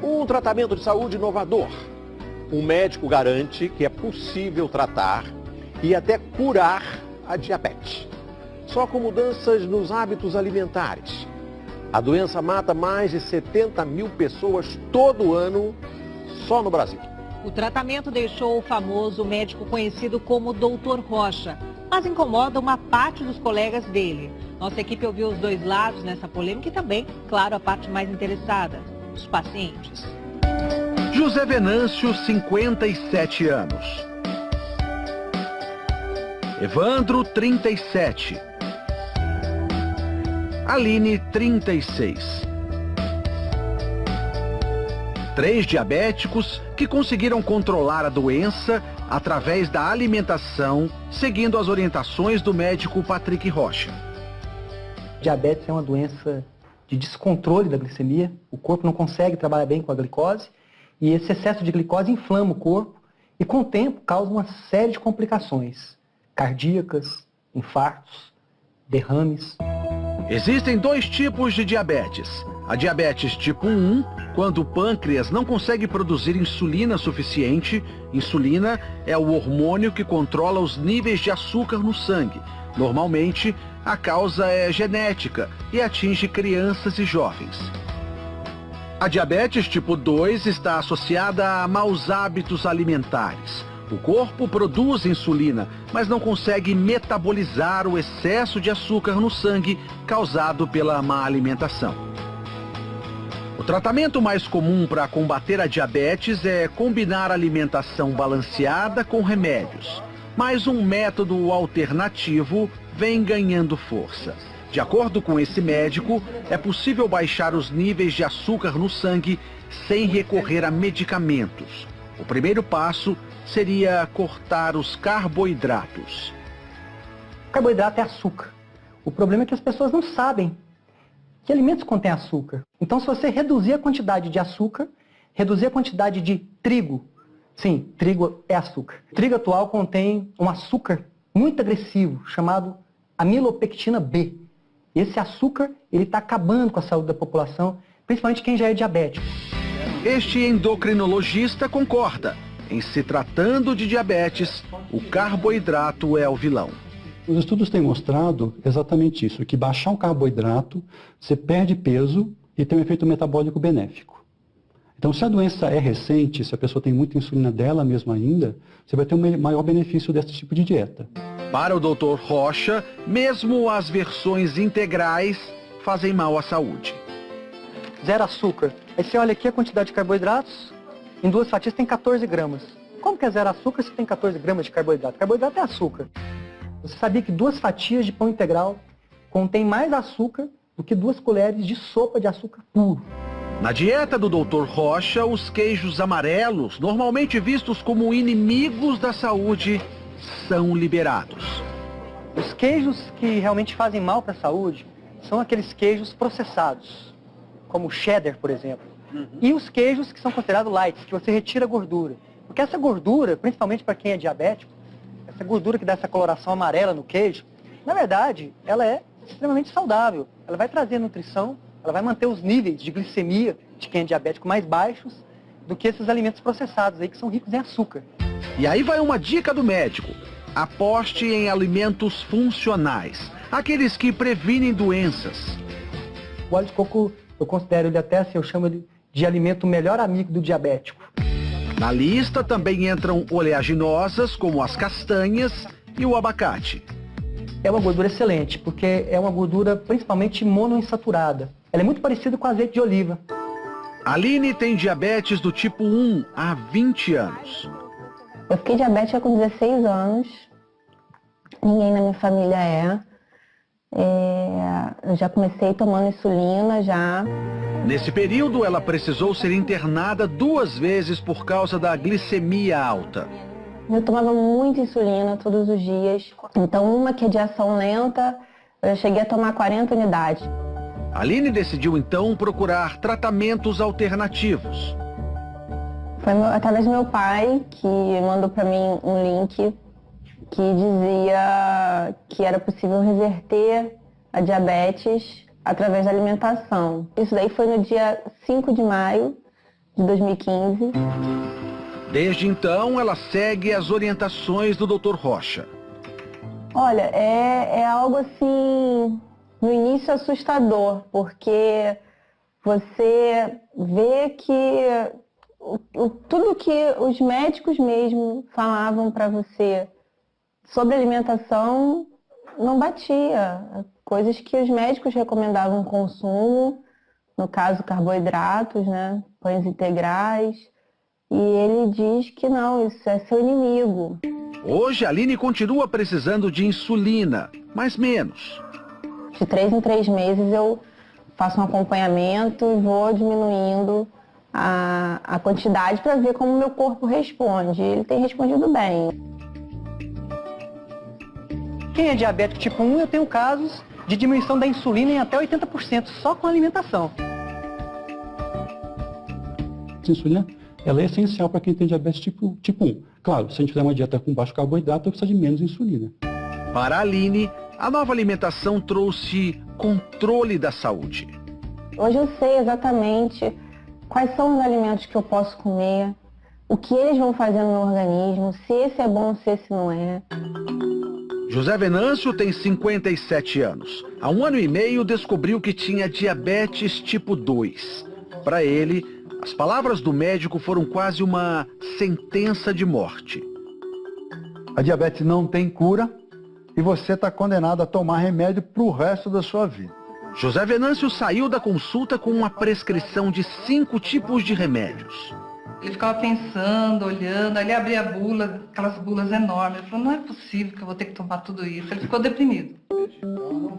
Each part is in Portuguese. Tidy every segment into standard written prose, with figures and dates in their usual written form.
Um tratamento de saúde inovador. Um médico garante que é possível tratar e até curar a diabetes. Só com mudanças nos hábitos alimentares. A doença mata mais de 70 mil pessoas todo ano, só no Brasil. O tratamento deixou o famoso médico conhecido como Dr. Rocha, mas incomoda uma parte dos colegas dele. Nossa equipe ouviu os dois lados nessa polêmica e também, claro, a parte mais interessada, os pacientes. José Venâncio, 57 anos. Evandro, 37. Aline, 36. 3 diabéticos que conseguiram controlar a doença através da alimentação, seguindo as orientações do médico Patrick Rocha. Diabetes é uma doença de descontrole da glicemia. O corpo não consegue trabalhar bem com a glicose e esse excesso de glicose inflama o corpo e, com o tempo, causa uma série de complicações cardíacas, infartos, derrames. Existem 2 tipos de diabetes. A diabetes tipo 1, quando o pâncreas não consegue produzir insulina suficiente. Insulina é o hormônio que controla os níveis de açúcar no sangue. Normalmente, a causa é genética e atinge crianças e jovens. A diabetes tipo 2 está associada a maus hábitos alimentares. O corpo produz insulina, mas não consegue metabolizar o excesso de açúcar no sangue causado pela má alimentação. O tratamento mais comum para combater a diabetes é combinar alimentação balanceada com remédios. Mas um método alternativo vem ganhando força. De acordo com esse médico, é possível baixar os níveis de açúcar no sangue sem recorrer a medicamentos. O primeiro passo seria cortar os carboidratos. O carboidrato é açúcar. O problema é que as pessoas não sabem que alimentos contêm açúcar. Então, se você reduzir a quantidade de açúcar, reduzir a quantidade de trigo, sim, trigo é açúcar. O trigo atual contém um açúcar muito agressivo, chamado amilopectina B. Esse açúcar, ele está acabando com a saúde da população, principalmente quem já é diabético. Este endocrinologista concorda. Em se tratando de diabetes, o carboidrato é o vilão. Os estudos têm mostrado exatamente isso, que baixar o carboidrato, você perde peso e tem um efeito metabólico benéfico. Então, se a doença é recente, se a pessoa tem muita insulina dela mesma ainda, você vai ter um maior benefício desse tipo de dieta. Para o Dr. Rocha, mesmo as versões integrais fazem mal à saúde. Zero açúcar. Aí você olha aqui a quantidade de carboidratos, em 2 fatias tem 14 gramas. Como que é zero açúcar se tem 14 gramas de carboidrato? Carboidrato é açúcar. Você sabia que 2 fatias de pão integral contém mais açúcar do que 2 colheres de sopa de açúcar puro? Na dieta do Dr. Rocha, os queijos amarelos, normalmente vistos como inimigos da saúde, são liberados. Os queijos que realmente fazem mal para a saúde são aqueles queijos processados, como o cheddar, por exemplo. E os queijos que são considerados light, que você retira a gordura. Porque essa gordura, principalmente para quem é diabético, essa gordura que dá essa coloração amarela no queijo, na verdade, ela é extremamente saudável. Ela vai trazer nutrição, ela vai manter os níveis de glicemia de quem é diabético mais baixos do que esses alimentos processados aí que são ricos em açúcar. E aí vai uma dica do médico. Aposte em alimentos funcionais, aqueles que previnem doenças. O óleo de coco, eu considero ele até assim, eu chamo ele de alimento melhor amigo do diabético. Na lista também entram oleaginosas, como as castanhas e o abacate. É uma gordura excelente, porque é uma gordura principalmente monoinsaturada. Ela é muito parecida com azeite de oliva. Aline tem diabetes do tipo 1 há 20 anos. Eu fiquei diabética com 16 anos. Ninguém na minha família é. Eu já comecei tomando insulina já. Nesse período, ela precisou ser internada 2 vezes por causa da glicemia alta. Eu tomava muita insulina todos os dias. Então, uma que é de ação lenta, eu cheguei a tomar 40 unidades. Aline decidiu, então, procurar tratamentos alternativos. Foi através do meu pai que mandou para mim um link que dizia que era possível reverter a diabetes através da alimentação. Isso daí foi no dia 5 de maio de 2015. Desde então, ela segue as orientações do Dr. Rocha. Olha, é algo assim, no início assustador, porque você vê que tudo que os médicos mesmo falavam para você sobre alimentação não batia. Coisas que os médicos recomendavam consumo, no caso carboidratos, né, pães integrais, e ele diz que não, isso é seu inimigo. Hoje, a Aline continua precisando de insulina, mas menos. De 3 em 3 meses eu faço um acompanhamento e vou diminuindo a quantidade para ver como o meu corpo responde. Ele tem respondido bem. Quem é diabético tipo 1, eu tenho casos de diminuição da insulina em até 80% só com a alimentação. A insulina, ela é essencial para quem tem diabetes tipo 1. Claro, se a gente fizer uma dieta com baixo carboidrato, precisa de menos insulina. Para a Aline, a nova alimentação trouxe controle da saúde. Hoje eu sei exatamente quais são os alimentos que eu posso comer, o que eles vão fazer no meu organismo, se esse é bom, se esse não é. José Venâncio tem 57 anos. Há 1 ano e meio descobriu que tinha diabetes tipo 2. Para ele, as palavras do médico foram quase uma sentença de morte. A diabetes não tem cura e você está condenado a tomar remédio para o resto da sua vida. José Venâncio saiu da consulta com uma prescrição de 5 tipos de remédios. Ele ficava pensando, olhando, aí ele abria a bula, aquelas bulas enormes. Ele falou, não é possível que eu vou ter que tomar tudo isso. Ele ficou deprimido.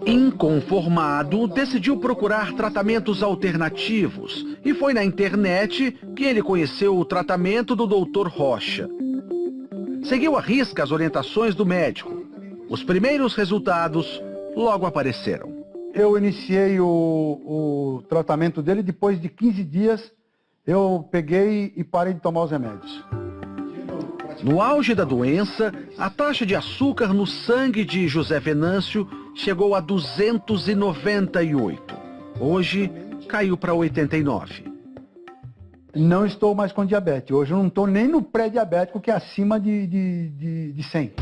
Inconformado, decidiu procurar tratamentos alternativos e foi na internet que ele conheceu o tratamento do Dr. Rocha. Seguiu à risca as orientações do médico. Os primeiros resultados logo apareceram. Eu iniciei o tratamento dele, depois de 15 dias eu peguei e parei de tomar os remédios. No auge da doença, a taxa de açúcar no sangue de José Venâncio chegou a 298. Hoje, caiu para 89. Não estou mais com diabetes. Hoje eu não estou nem no pré-diabético, que é acima de 100.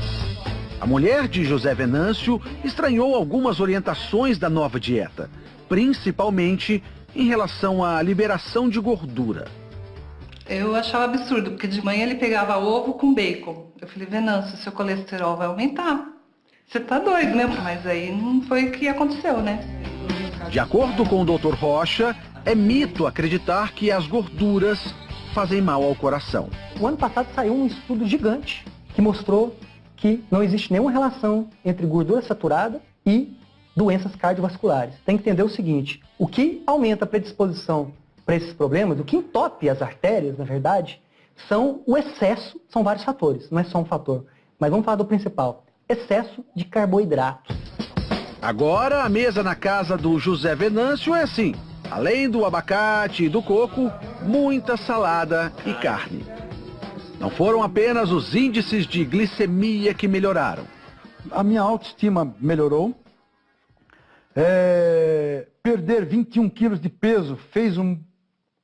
A mulher de José Venâncio estranhou algumas orientações da nova dieta, principalmente em relação à liberação de gordura. Eu achava absurdo, porque de manhã ele pegava ovo com bacon. Eu falei, Venâncio, seu colesterol vai aumentar. Você tá doido, né? Mas aí não foi o que aconteceu, né? De acordo com o Dr. Rocha, é mito acreditar que as gorduras fazem mal ao coração. O ano passado saiu um estudo gigante que mostrou que não existe nenhuma relação entre gordura saturada e doenças cardiovasculares. Tem que entender o seguinte, o que aumenta a predisposição para esses problemas, o que entope as artérias, na verdade, são o excesso, são vários fatores, não é só um fator. Mas vamos falar do principal, excesso de carboidratos. Agora, a mesa na casa do José Venâncio é assim, além do abacate e do coco, muita salada e carne. Não foram apenas os índices de glicemia que melhoraram. A minha autoestima melhorou. Perder 21 quilos de peso fez uma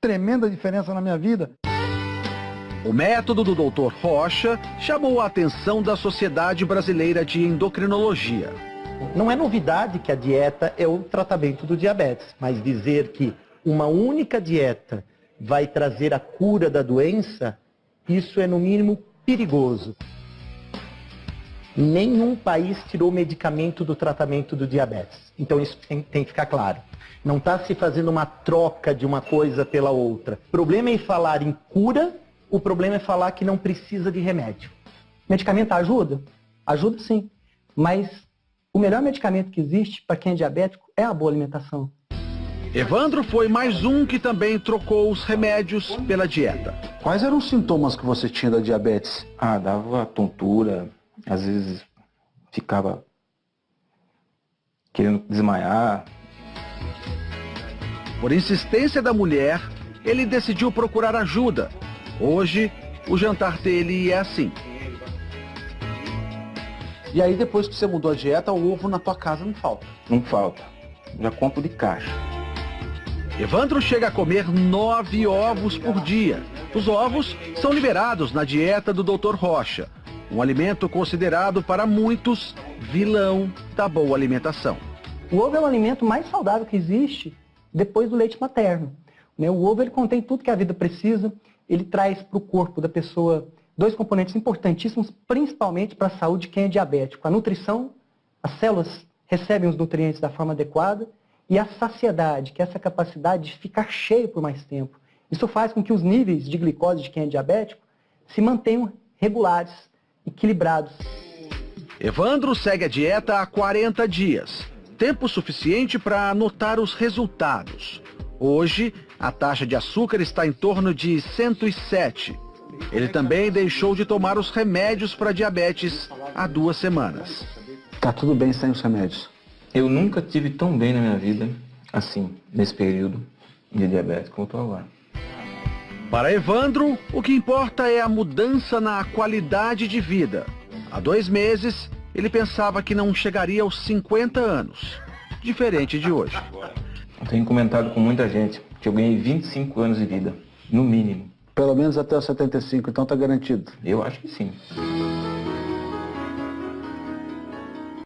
tremenda diferença na minha vida. O método do Dr. Rocha chamou a atenção da Sociedade Brasileira de Endocrinologia. Não é novidade que a dieta é o tratamento do diabetes, mas dizer que uma única dieta vai trazer a cura da doença, isso é no mínimo perigoso. Nenhum país tirou medicamento do tratamento do diabetes. Então isso tem que ficar claro. Não está se fazendo uma troca de uma coisa pela outra. O problema é falar em cura, o problema é falar que não precisa de remédio. Medicamento ajuda? Ajuda sim. Mas o melhor medicamento que existe para quem é diabético é a boa alimentação. Evandro foi mais um que também trocou os remédios pela dieta. Quais eram os sintomas que você tinha da diabetes? Dava tontura, às vezes ficava querendo desmaiar. Por insistência da mulher, ele decidiu procurar ajuda. Hoje, o jantar dele é assim. E aí, depois que você mudou a dieta, o ovo na tua casa não falta? Não falta. Já compro de caixa. Evandro chega a comer 9 ovos por dia. Os ovos são liberados na dieta do Dr. Rocha, um alimento considerado para muitos vilão da boa alimentação. O ovo é o alimento mais saudável que existe depois do leite materno. O ovo ele contém tudo que a vida precisa, ele traz para o corpo da pessoa 2 componentes importantíssimos, principalmente para a saúde de quem é diabético. A nutrição, as células recebem os nutrientes da forma adequada, e a saciedade, que é essa capacidade de ficar cheio por mais tempo. Isso faz com que os níveis de glicose de quem é diabético se mantenham regulares, equilibrados. Evandro segue a dieta há 40 dias, tempo suficiente para anotar os resultados. Hoje, a taxa de açúcar está em torno de 107. Ele também deixou de tomar os remédios para diabetes há 2 semanas. Tá tudo bem sem os remédios? Eu nunca tive tão bem na minha vida, assim, nesse período de diabetes como eu estou agora. Para Evandro, o que importa é a mudança na qualidade de vida. Há 2 meses, ele pensava que não chegaria aos 50 anos, diferente de hoje. Eu tenho comentado com muita gente que eu ganhei 25 anos de vida, no mínimo. Pelo menos até os 75, então tá garantido? Eu acho que sim.